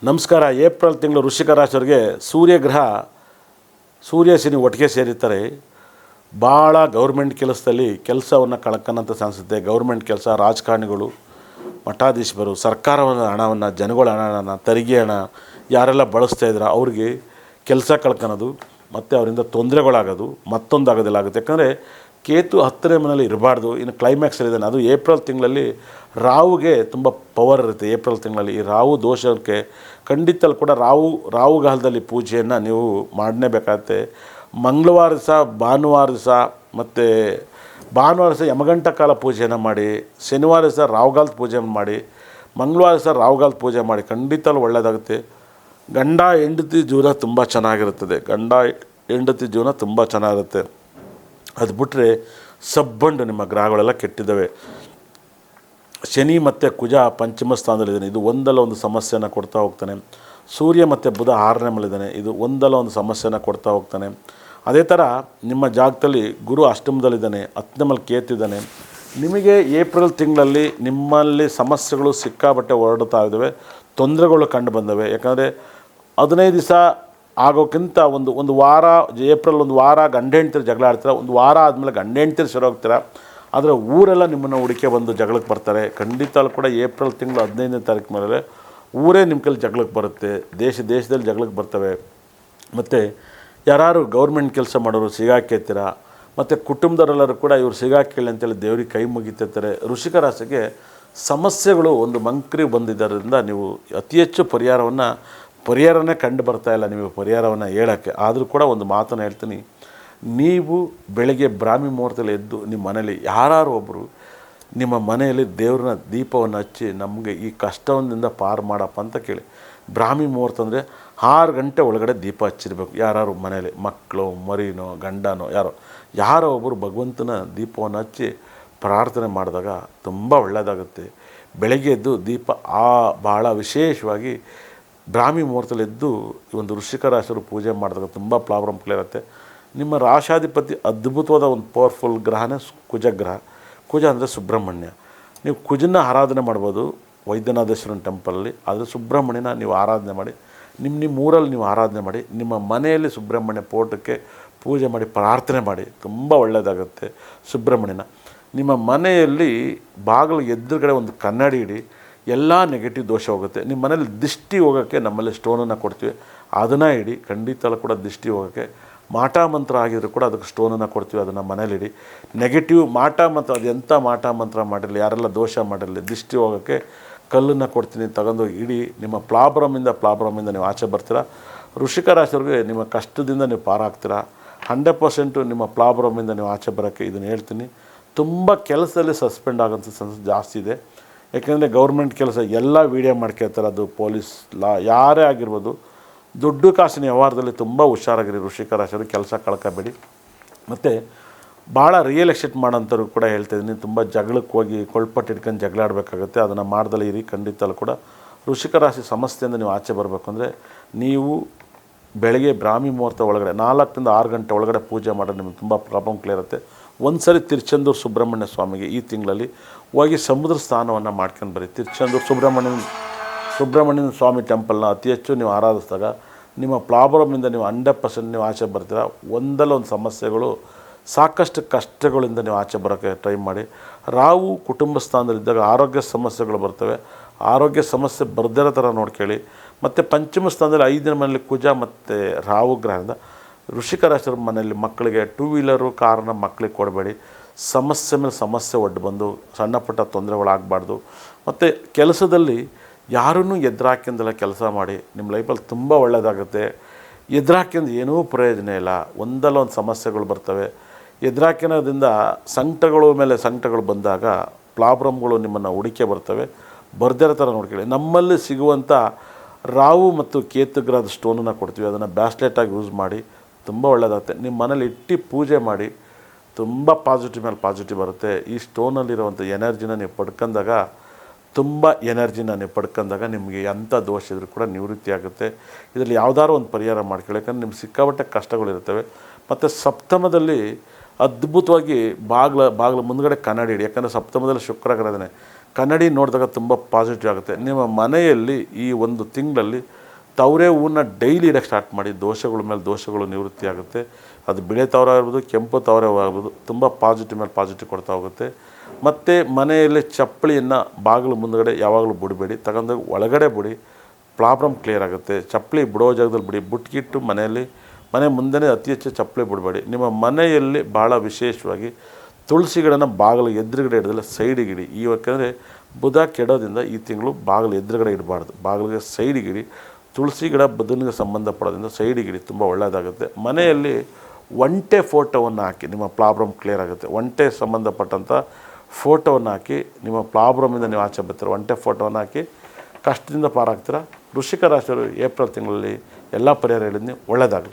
ನಮಸ್ಕಾರ. ಏಪ್ರಿಲ್ ತಿಂಗಳು ವೃಶ್ಚಿಕ ರಾಶಿಯವರಿಗೆ ಸೂರ್ಯಗ್ರಹ ಸೂರ್ಯ ಶನಿ ಒಟ್ಟಿಗೆ ಸೇರಿರ್ತಾರೆ. ಭಾಳ ಗೌರ್ಮೆಂಟ್ ಕೆಲಸದಲ್ಲಿ ಕೆಲಸವನ್ನು ಕಳ್ಕೊಳ್ಳೋಂಥ ಅನಿಸುತ್ತೆ. ಗೌರ್ಮೆಂಟ್ ಕೆಲಸ, ರಾಜಕಾರಣಿಗಳು, ಮಠಾಧೀಶರು, ಸರ್ಕಾರದ ಹಣವನ್ನು, ಜನಗಳ ಹಣವನ್ನು, ತೆರಿಗೆ ಹಣ ಯಾರೆಲ್ಲ ಬಳಸ್ತಾ ಇದ್ದಾರೆ ಅವ್ರಿಗೆ ಕೆಲಸ ಕಳ್ಕೊಳ್ಳೋದು ಮತ್ತು ಅವರಿಂದ ತೊಂದರೆಗಳಾಗೋದು ಮತ್ತೊಂದು ಆಗೋದಿಲ್ಲ ಆಗುತ್ತೆ. ಯಾಕಂದರೆ ಕೇತು 10ನೇ ಮನೇಲಿ ಇರಬಾರ್ದು. ಇನ್ನು ಕ್ಲೈಮ್ಯಾಕ್ಸಲ್ಲಿದ್ದಾನೆ. ಅದು ಏಪ್ರಿಲ್ ತಿಂಗಳಲ್ಲಿ ರಾಹುಗೆ ತುಂಬ ಪವರ್ ಇರುತ್ತೆ. ಏಪ್ರಿಲ್ ತಿಂಗಳಲ್ಲಿ ಈ ರಾಹು ದೋಷಕ್ಕೆ ಖಂಡಿತಲ್ಲಿ ಕೂಡ ರಾಹುಗಾಲದಲ್ಲಿ ಪೂಜೆಯನ್ನು ನೀವು ಮಾಡಲೇಬೇಕಾಗತ್ತೆ. ಮಂಗಳವಾರ ದಿವಸ, ಭಾನುವಾರ ದಿವಸ ಮತ್ತು ಭಾನುವಾರ ದಿವಸ ಯಮಗಂಟ ಕಾಲ ಪೂಜೆಯನ್ನು ಮಾಡಿ, ಶನಿವಾರ ದಿವಸ ರಾಹುಗಾಲದ ಪೂಜೆ ಮಾಡಿ, ಮಂಗಳವಾರ ದಿವಸ ರಾಹುಗಾಲದ ಪೂಜೆ ಮಾಡಿ. ಖಂಡಿತಲ್ಲಿ ಒಳ್ಳೆಯದಾಗುತ್ತೆ. ಗಂಡ ಹೆಂಡತಿ ಜೀವನ ತುಂಬ ಚೆನ್ನಾಗಿರುತ್ತದೆ. ಗಂಡ ಹೆಂಡತಿ ಜೀವನ ತುಂಬ ಚೆನ್ನಾಗಿರುತ್ತೆ. ಅದು ಬಿಟ್ಟರೆ ಸಬ್ಬಂಡು ನಿಮ್ಮ ಗ್ರಹಗಳೆಲ್ಲ ಕೆಟ್ಟಿದ್ದಾವೆ. ಶನಿ ಮತ್ತು ಕುಜ ಪಂಚಮ ಸ್ಥಾನದಲ್ಲಿದ್ದಾನೆ. ಇದು ಒಂದಲ್ಲ ಒಂದು ಸಮಸ್ಯೆಯನ್ನು ಕೊಡ್ತಾ ಹೋಗ್ತಾನೆ. ಸೂರ್ಯ ಮತ್ತು ಬುಧ 6ನೇ ಮನೇಲಿದ್ದಾನೆ. ಇದು ಒಂದಲ್ಲ ಒಂದು ಸಮಸ್ಯೆಯನ್ನು ಕೊಡ್ತಾ ಹೋಗ್ತಾನೆ. ಅದೇ ಥರ ನಿಮ್ಮ ಜಾಗದಲ್ಲಿ ಗುರು ಅಷ್ಟಮದಲ್ಲಿದ್ದಾನೆ. 10ನೇ ಮನೇಲಿ ಕೇತಿದ್ದಾನೆ. ನಿಮಗೆ ಏಪ್ರಿಲ್ ತಿಂಗಳಲ್ಲಿ ನಿಮ್ಮಲ್ಲಿ ಸಮಸ್ಯೆಗಳು ಸಿಕ್ಕಾಬಟ್ಟೆ ಹೊರಡ್ತಾ ಇದ್ದಾವೆ. ತೊಂದರೆಗಳು ಕಂಡು ಬಂದವೆ. ಯಾಕಂದರೆ 15 ದಿವಸ ಆಗೋಕ್ಕಿಂತ ಒಂದು ವಾರ, ಏಪ್ರಿಲ್ ಒಂದು ವಾರ ಗಂಡ ಹೆಂಡ್ತಿರು ಜಗಳ ಆಡ್ತೀರ. ಒಂದು ವಾರ ಆದಮೇಲೆ ಗಂಡ ಹೆಂಡ್ತಿರು ಸರಿ ಹೋಗ್ತೀರ. ಆದರೆ ಊರೆಲ್ಲ ನಿಮ್ಮನ್ನು ಹುಡುಕೆ ಬಂದು ಜಗಳಕ್ಕೆ ಬರ್ತಾರೆ. ಖಂಡಿತ ಕೂಡ ಏಪ್ರಿಲ್ ತಿಂಗಳು 15ನೇ ತಾರೀಕು ಮೇಲೆ ಊರೇ ನಿಮ್ಮ ಕೈಲಿ ಜಗಳಕ್ಕೆ ಬರುತ್ತೆ. ದೇಶದಲ್ಲಿ ಜಗಳಕ್ಕೆ ಬರ್ತವೆ. ಮತ್ತು ಯಾರು ಗೌರ್ಮೆಂಟ್ ಕೆಲಸ ಮಾಡೋರು ಸಿಗಾಕೇತೀರ. ಮತ್ತು ಕುಟುಂಬದವರೆಲ್ಲರೂ ಕೂಡ ಇವರು ಸಿಗಾಕೇಳಿ ಅಂತೇಳಿ ದೇವ್ರಿಗೆ ಕೈ ಮುಗಿತಿರ್ತಾರೆ. ವೃಶ್ಚಿಕ ರಾಶಿಗೆ ಸಮಸ್ಯೆಗಳು ಒಂದು ಮಂಕ್ರಿ ಬಂದಿದ್ದರಿಂದ ನೀವು ಅತಿ ಹೆಚ್ಚು ಪರಿಹಾರನೇ ಕಂಡು ಬರ್ತಾ ಇಲ್ಲ ನಿಮಗೆ ಪರಿಹಾರವನ್ನು ಹೇಳೋಕ್ಕೆ. ಆದರೂ ಕೂಡ ಒಂದು ಮಾತನ್ನು ಹೇಳ್ತೀನಿ. ನೀವು ಬೆಳಗ್ಗೆ ಬ್ರಾಹ್ಮಿ ಮುಹೂರ್ತದಲ್ಲಿ ಎದ್ದು ನಿಮ್ಮ ಮನೇಲಿ ಯಾರು ಒಬ್ಬರು ನಿಮ್ಮ ಮನೆಯಲ್ಲಿ ದೇವ್ರನ್ನ ದೀಪವನ್ನು ಹಚ್ಚಿ ನಮಗೆ ಈ ಕಷ್ಟದಿಂದ ಪಾರು ಮಾಡಪ್ಪ ಅಂತ ಕೇಳಿ. ಬ್ರಾಹ್ಮಿ ಮುಹೂರ್ತ ಅಂದರೆ 6 ಗಂಟೆ ಒಳಗಡೆ ದೀಪ ಹಚ್ಚಿರ್ಬೇಕು. ಯಾರು ಮನೇಲಿ ಮಕ್ಕಳು, ಮರಿನೋ, ಗಂಡನೋ ಯಾರೋ ಒಬ್ಬರು ಭಗವಂತನ ದೀಪವನ್ನು ಹಚ್ಚಿ ಪ್ರಾರ್ಥನೆ ಮಾಡಿದಾಗ ತುಂಬ ಒಳ್ಳೆಯದಾಗುತ್ತೆ. ಬೆಳಗ್ಗೆ ಎದ್ದು ದೀಪ ಭಾಳ ವಿಶೇಷವಾಗಿ ಬ್ರಾಹ್ಮಿ ಮುಹೂರ್ತದಲ್ಲಿ ಎದ್ದು ಈ ಒಂದು ವೃಶ್ಚಿಕ ರಾಶಿಯವರು ಪೂಜೆ ಮಾಡಿದಾಗ ತುಂಬ ಪ್ರಾಬ್ಲಮ್ಗಳಿರುತ್ತೆ. ನಿಮ್ಮ ರಾಶಾಧಿಪತಿ ಅದ್ಭುತವಾದ ಒಂದು ಪವರ್ಫುಲ್ ಗ್ರಹನೇ ಕುಜಗ್ರಹ. ಕುಜ ಅಂದರೆ ಸುಬ್ರಹ್ಮಣ್ಯ. ನೀವು ಕುಜನ ಆರಾಧನೆ ಮಾಡ್ಬೋದು ವೈದ್ಯನಾಥೇಶ್ವರನ ಟೆಂಪಲಲ್ಲಿ. ಆದರೆ ಸುಬ್ರಹ್ಮಣ್ಯನ ನೀವು ಆರಾಧನೆ ಮಾಡಿ, ನಿಮ್ಮ ಊರಲ್ಲಿ ನೀವು ಆರಾಧನೆ ಮಾಡಿ, ನಿಮ್ಮ ಮನೆಯಲ್ಲಿ ಸುಬ್ರಹ್ಮಣ್ಯ ಫೋಟೋಕ್ಕೆ ಪೂಜೆ ಮಾಡಿ ಪ್ರಾರ್ಥನೆ ಮಾಡಿ. ತುಂಬ ಒಳ್ಳೆಯದಾಗುತ್ತೆ. ಸುಬ್ರಹ್ಮಣ್ಯನ ನಿಮ್ಮ ಮನೆಯಲ್ಲಿ ಬಾಗಿಲು ಎದುರುಗಡೆ ಒಂದು ಕನ್ನಡಿ ಇಡಿ. ಎಲ್ಲ ನೆಗೆಟಿವ್ ದೋಷ ಹೋಗುತ್ತೆ. ನಿಮ್ಮ ಮನೇಲಿ ದಿಷ್ಟಿ ಹೋಗೋಕ್ಕೆ ನಮ್ಮಲ್ಲಿ ಸ್ಟೋನನ್ನು ಕೊಡ್ತೀವಿ. ಅದನ್ನು ಇಡಿ. ಖಂಡಿತ ಕೂಡ ದಿಷ್ಟಿ ಹೋಗೋಕ್ಕೆ ಮಾಟ ಮಂತ್ರ ಆಗಿದ್ರು ಕೂಡ ಅದಕ್ಕೆ ಸ್ಟೋನನ್ನು ಕೊಡ್ತೀವಿ. ಅದನ್ನು ಮನೇಲಿಡಿ. ನೆಗೆಟಿವ್ ಮಾಟ ಮಂತ್ರ, ಅದು ಎಂಥ ಮಾಟ ಮಂತ್ರ ಮಾಡಿರಲಿ, ಯಾರೆಲ್ಲ ದೋಷ ಮಾಡಿರಲಿ, ದಿಷ್ಟಿ ಹೋಗೋಕ್ಕೆ ಕಲ್ಲನ್ನು ಕೊಡ್ತೀನಿ, ತಗೊಂಡೋಗಿ ಇಡಿ. ನಿಮ್ಮ ಪ್ಲಾಬ್ರಮಿಂದ ನೀವು ಆಚೆ ಬರ್ತೀರಾ. ವೃಶ್ಚಿಕ ರಾಶಿಯವ್ರಿಗೆ ನಿಮ್ಮ ಕಷ್ಟದಿಂದ ನೀವು ಪಾರಾಗ್ತೀರಾ. 100% ನಿಮ್ಮ ಪ್ಲಾಬ್ರಮಿಂದ ನೀವು ಆಚೆ ಬರೋಕ್ಕೆ ಇದನ್ನು ಹೇಳ್ತೀನಿ. ತುಂಬ ಕೆಲಸದಲ್ಲಿ ಸಸ್ಪೆಂಡ್ ಆಗೋಂಥ ಸಂಸ್ಥೆ ಜಾಸ್ತಿ ಇದೆ. ಯಾಕೆಂದರೆ ಗೌರ್ಮೆಂಟ್ ಕೆಲಸ ಎಲ್ಲ ವೀಡಿಯೋ ಮಾಡ್ಕೊಳ್ತಾರೆ. ಅದು ಪೊಲೀಸ್ ಯಾರೇ ಆಗಿರ್ಬೋದು. ದುಡ್ಡು ಕಾಸಿನ ವ್ಯವಹಾರದಲ್ಲಿ ತುಂಬ ಹುಷಾರಾಗಿರಿ. ವೃಶ್ಚಿಕ ರಾಶಿಯವರು ಕೆಲಸ ಕಳ್ಕೊಬೇಡಿ. ಮತ್ತು ಭಾಳ ರಿಯಲ್ ಎಸ್ಟೇಟ್ ಮಾಡೋಂಥವ್ರು ಕೂಡ ಹೇಳ್ತಾಯಿದ್ದೀನಿ. ತುಂಬ ಜಗಳಕ್ಕೆ ಹೋಗಿ ಕೊಳ್ಪಟ್ಟು ಹಿಡ್ಕೊಂಡು ಜಗಳ ಆಡಬೇಕಾಗುತ್ತೆ. ಅದನ್ನು ಮಾಡ್ದಲೇ ಇರಿ. ಖಂಡಿತಲ್ಲೂ ಕೂಡ ವೃಶ್ಚಿಕ ರಾಶಿ ಸಮಸ್ಯೆಯಿಂದ ನೀವು ಆಚೆ ಬರಬೇಕು ಅಂದರೆ ನೀವು ಬೆಳಗ್ಗೆ ಬ್ರಾಹ್ಮಿ ಮುಹೂರ್ತ ಒಳಗಡೆ 4 ರಿಂದ 6 ಗಂಟೆ ಒಳಗಡೆ ಪೂಜೆ ಮಾಡೋದು ನಿಮಗೆ ತುಂಬ ಪ್ರಾಬ್ಲಮ್ ಕ್ಲಿಯರ್ ಇರುತ್ತೆ. ಒಂದು ಸರಿ ತಿರುಚೆಂದೂರು ಸುಬ್ರಹ್ಮಣ್ಯ ಸ್ವಾಮಿಗೆ ಈ ತಿಂಗಳಲ್ಲಿ ಹೋಗಿ ಸಮುದ್ರ ಸ್ನಾನವನ್ನು ಮಾಡ್ಕೊಂಡು ಬರಿ. ತಿರುಚೆಂದೂರು ಸುಬ್ರಹ್ಮಣ್ಯನ ಸ್ವಾಮಿ ಟೆಂಪಲ್ನ ಅತಿ ಹೆಚ್ಚು ನೀವು ಆರಾಧಿಸಿದಾಗ ನಿಮ್ಮ ಪ್ರಾಬ್ಲಮಿಂದ ನೀವು 100% ನೀವು ಆಚೆ ಬರ್ತೀರ. ಒಂದಲ್ಲ ಒಂದು ಸಮಸ್ಯೆಗಳು, ಸಾಕಷ್ಟು ಕಷ್ಟಗಳಿಂದ ನೀವು ಆಚೆ ಬರೋಕ್ಕೆ ಟ್ರೈ ಮಾಡಿ. ರಾಹು ಕುಟುಂಬ ಸ್ಥಾನದಲ್ಲಿದ್ದಾಗ ಆರೋಗ್ಯ ಸಮಸ್ಯೆಗಳು ಬರ್ತವೆ. ಆರೋಗ್ಯ ಸಮಸ್ಯೆ ಬರ್ದಿರೋ ಥರ ನೋಡ್ಕೊಳ್ಳಿ. ಮತ್ತು ಪಂಚಮ ಸ್ಥಾನದಲ್ಲಿ 5ನೇ ಮನೆಯಲ್ಲಿ ಕುಜ ಮತ್ತು ರಾಹು ಗ್ರಹದಿಂದ ವೃಶ್ಚಿಕ ರಾಶಿಯವ್ರ ಮನೆಯಲ್ಲಿ ಮಕ್ಕಳಿಗೆ 2 ವೀಲರು ಕಾರನ್ನ ಮಕ್ಕಳಿಗೆ ಕೊಡಬೇಡಿ. ಸಮಸ್ಯೆ ಮೇಲೆ ಸಮಸ್ಯೆ ಒಡ್ಡು ಬಂದು ಸಣ್ಣ ಪುಟ್ಟ ತೊಂದರೆಗಳಾಗಬಾರ್ದು. ಮತ್ತು ಕೆಲಸದಲ್ಲಿ ಯಾರನ್ನೂ ಎದುರಾಕ್ಯಂದೆಲ್ಲ ಕೆಲಸ ಮಾಡಿ. ನಿಮ್ಮ ಲೈಫಲ್ಲಿ ತುಂಬ ಒಳ್ಳೆಯದಾಗುತ್ತೆ. ಎದುರಾಕ್ಯಂದು ಏನೂ ಪ್ರಯೋಜನ ಇಲ್ಲ. ಒಂದಲ್ಲ ಒಂದು ಸಮಸ್ಯೆಗಳು ಬರ್ತವೆ. ಎದುರಾಕ್ಯನದಿಂದ ಸಂಕಟಗಳು ಮೇಲೆ ಸಂಕಟಗಳು ಬಂದಾಗ ಪ್ರಾಬ್ಲಮ್ಗಳು ನಿಮ್ಮನ್ನು ಹುಡುಕೆ ಬರ್ತವೆ. ಬರ್ದಿರೋ ಥರ ನೋಡ್ಕೊಳ್ಳಿ. ನಮ್ಮಲ್ಲಿ ಸಿಗುವಂಥ ರಾಹು ಮತ್ತು ಕೇತು ಗ್ರಹದ ಸ್ಟೋನನ್ನು ಕೊಡ್ತೀವಿ. ಅದನ್ನು ಬ್ಯಾಸ್ಲೆಟಾಗಿ ಯೂಸ್ ಮಾಡಿ. ತುಂಬ ಒಳ್ಳೆಯದಾಗುತ್ತೆ. ನಿಮ್ಮ ಮನೇಲಿ ಇಟ್ಟು ಪೂಜೆ ಮಾಡಿ. ತುಂಬ ಪಾಸಿಟಿವ್ ಮೇಲೆ ಪಾಸಿಟಿವ್ ಬರುತ್ತೆ. ಈ ಸ್ಟೋನಲ್ಲಿರುವಂಥ ಎನರ್ಜಿನ ನೀವು ಪಡ್ಕೊಂಡಾಗ ನಿಮಗೆ ಎಂಥ ದೋಷ ಇದ್ರೂ ಕೂಡ ನಿವೃತ್ತಿ ಆಗುತ್ತೆ. ಇದರಲ್ಲಿ ಯಾವುದಾದ್ರು ಒಂದು ಪರಿಹಾರ ಮಾಡ್ಕೊಳ್ಳಿ. ಯಾಕಂದರೆ ನಿಮ್ಗೆ ಸಿಕ್ಕಾಪಟ್ಟೆ ಕಷ್ಟಗಳಿರ್ತವೆ. ಮತ್ತು ಸಪ್ತಮದಲ್ಲಿ ಅದ್ಭುತವಾಗಿ ಬಾಗಿಲು ಮುಂದ್ಗಡೆ ಕನ್ನಡಿ ಇಡಿ. ಯಾಕಂದರೆ ಸಪ್ತಮದಲ್ಲಿ ಶುಕ್ರ ಗ್ರಹ ಇದ್ದಾನೆ. ಕನ್ನಡಿ ನೋಡಿದಾಗ ತುಂಬ ಪಾಸಿಟಿವ್ ಆಗುತ್ತೆ. ನಿಮ್ಮ ಮನೆಯಲ್ಲಿ ಈ ಒಂದು ತಿಂಗಳಲ್ಲಿ ತವರೆ ಹೂವನ್ನ ಡೈಲಿ ಇಡೋಕ್ಕೆ ಸ್ಟಾರ್ಟ್ ಮಾಡಿ. ದೋಷಗಳ ಮೇಲೆ ದೋಷಗಳು ನಿವೃತ್ತಿ ಆಗುತ್ತೆ. ಅದು ಬಿಳೆ ತವರ ಆಗ್ಬೋದು, ಕೆಂಪು ತವರ ಆಗ್ಬೋದು, ತುಂಬ ಪಾಸಿಟಿವ್ ಮೇಲೆ ಪಾಸಿಟಿವ್ ಕೊಡ್ತಾ ಹೋಗುತ್ತೆ. ಮತ್ತು ಮನೆಯಲ್ಲಿ ಚಪ್ಪಲಿಯನ್ನು ಬಾಗಿಲು ಮುಂದುಗಡೆ ಯಾವಾಗಲೂ ಬಿಡಬೇಡಿ, ತಗೊಂಡೋಗಿ ಒಳಗಡೆ ಬಿಡಿ. ಪ್ರಾಬ್ಲಮ್ ಕ್ಲಿಯರ್ ಆಗುತ್ತೆ. ಚಪ್ಪಲಿ ಬಿಡೋ ಜಾಗದಲ್ಲಿ ಬಿಡಿ. ಬುಟ್ಕಿಟ್ಟು ಮನೆ ಮುಂದೆನೇ ಅತಿ ಹೆಚ್ಚು ಚಪ್ಪಲಿ ಬಿಡಬೇಡಿ. ನಿಮ್ಮ ಮನೆಯಲ್ಲಿ ಭಾಳ ವಿಶೇಷವಾಗಿ ತುಳಸಿ ಗಿಡನ ಬಾಗಿಲು ಎದುರುಗಡೆ ಇಡೋದಿಲ್ಲ, ಸೈಡಿಗೆ ಇಡಿ. ಯಾಕಂದರೆ ಬುಧ ಕೆಡೋದ್ರಿಂದ ಈ ತಿಂಗಳು ಬಾಗಿಲು ಎದುರುಗಡೆ ಇಡಬಾರ್ದು, ಬಾಗಿಲಿಗೆ ಸೈಡಿಗೆ ಇಡಿ. ತುಳಸಿ ಗಿಡ ಬುಧನಿಗೆ ಸಂಬಂಧಪಡೋದ್ರಿಂದ ಸೈಡಿಗೆ ಇಡಿ, ತುಂಬ ಒಳ್ಳೆಯದಾಗುತ್ತೆ. ಮನೆಯಲ್ಲಿ ಒಂಟೆ ಫೋಟೋವನ್ನು ಹಾಕಿ, ನಿಮ್ಮ ಪ್ರಾಬ್ಲಮ್ ಕ್ಲಿಯರ್ ಆಗುತ್ತೆ. ಒಂಟೆ ಸಂಬಂಧಪಟ್ಟಂಥ ಫೋಟೋವನ್ನು ಹಾಕಿ, ನಿಮ್ಮ ಪ್ರಾಬ್ಲಮಿಂದ ನೀವು ಆಚೆ ಬರ್ತೀರ. ಒಂಟೆ ಫೋಟೋವನ್ನು ಹಾಕಿ ಕಷ್ಟದಿಂದ ಪಾರಾಗ್ತೀರ. ವೃಶ್ಚಿಕ ರಾಶಿಯವರು ಏಪ್ರಿಲ್ ತಿಂಗಳಲ್ಲಿ ಎಲ್ಲ ಪರಿಹಾರ ಹೇಳಿದ್ನಿ. ಒಳ್ಳೆಯದಾಗಲಿ.